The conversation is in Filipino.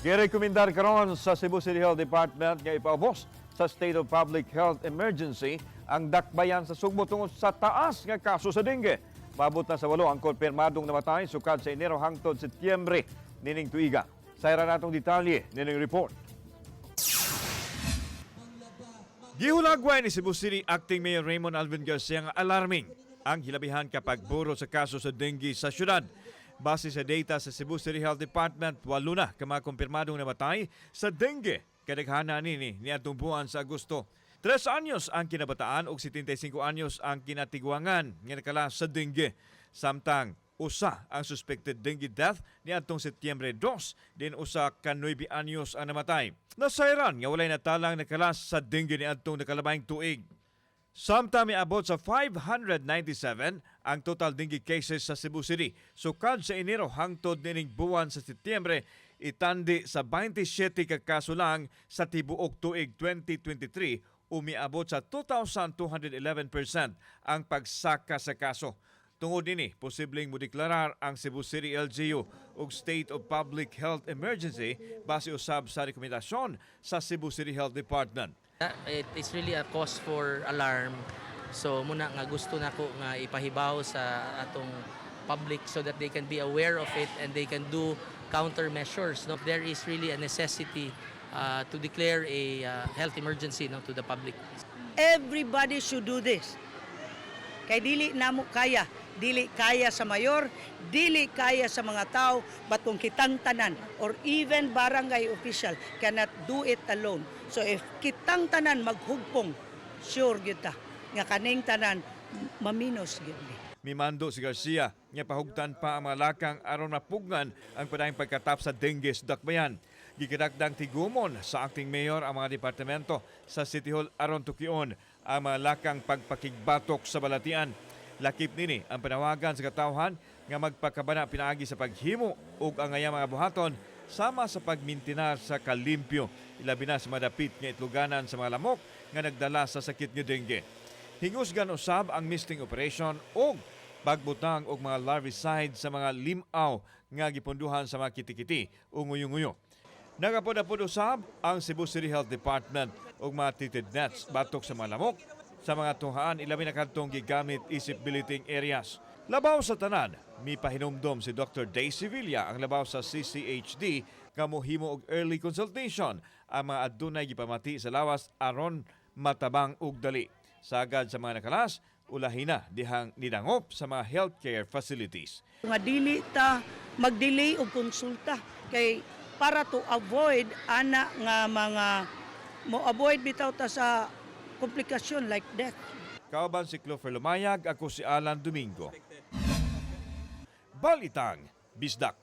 Girekomendar karon sa Cebu City Health Department nga ipaubos sa State of Public Health Emergency ang dakbayan sa Sugbo tungod sa taas nga kaso sa dengue. Maabot na sa 8 ang konfirmadong namatay sukad sa Enero hangtod Setyembre nining tuiga. Sayra natong detalye nining report. Gihulagway ni Cebu City Acting Mayor Raymond Alvin Garcia nga alarming ang hilabihan kapag buro sa kaso sa dengue sa syudad. Base sa data sa Cebu City Health Department, 8 na ka mga kumpirmadong namatay sa dengue. Kadaghana nini niadtong buwan sa Agosto. 3 anyos ang kinabataan ug 75 anyos ang kinatiguangan nga nakalas sa dengue. Samtang usa ang suspected dengue death niadtong Setyembre 2, din usa ka 9 anyos ang namatay. Nasayran nga walay natalang nakalas sa dengue niadtong nakalabayng tuig. Samtang miabot sa 597 ang total dengue cases sa Cebu City. Sukad sa Enero hangtod nining buwan sa Setyembre, itandi sa 27 ka kaso lang sa tibuok tuig 2023, umiabot sa 2,211% ang pagsaka sa kaso. Tungod ini, posibleng modeklarar ang Cebu City LGU og State of Public Health Emergency base usab sa rekomendasyon sa Cebu City Health Department. It is really a cause for alarm. So muna nga gusto nako nga ipahibaw sa atong public so that they can be aware of it and they can do countermeasures. No, there is really a necessity to declare a health emergency to the public. Everybody should do this. Kay dili namo kaya, dili kaya sa mayor, dili kaya sa mga tao, but kung kitang tanan or even barangay official cannot do it alone. So if kitang tanan maghugpong, sure gyud ta nga kaning tanan maminos gyud ni. Mimando si Garcia nga pahugtan pa ang mga lakang aron mapugnan ang padayong pagkatap sa dengue sa dakbayan. Gikadakdang tigumon sa acting mayor ang mga departamento sa City Hall aron tukion ang mga lakang pagpakigbatok sa balatian. Lakip nini ang panawagan sa katawhan nga magpakabana pinaagi sa paghimo ug ang ngayang mga buhaton sama sa pagmintinar sa kalimpyo, ilabi na sa madapit nga itluganan sa mga lamok nga nagdala sa sakit nga dengue. Hingusgan usab ang misting operation ug pagbutang og mga larvicide sa mga limaw nga gipunduhan sa mga kitikiti o nguyo-nguyo. Nagapod-apod usab ang Cebu City Health Department og mga treated nets batok sa mga lamok sa mga tuhaan ilabi na kadtong gigamit isip billeting areas. Labaw sa tanan, mipahinumdom si Dr. Daisy Villa ang labaw sa CCHD nga mohimo og early consultation ang mga adunay gipamati sa lawas aron matabang ug dali. Sagad sa mga nakalas, ulahina dihang nidangop sa mga healthcare facilities. Nga dili ta mag-delay og konsulta kay para to avoid ana nga mga mo avoid bitaw ta sa komplikasyon like death. Kauban si Clover Lumayag, ako si Alan Domingo. Balitang Bisdak.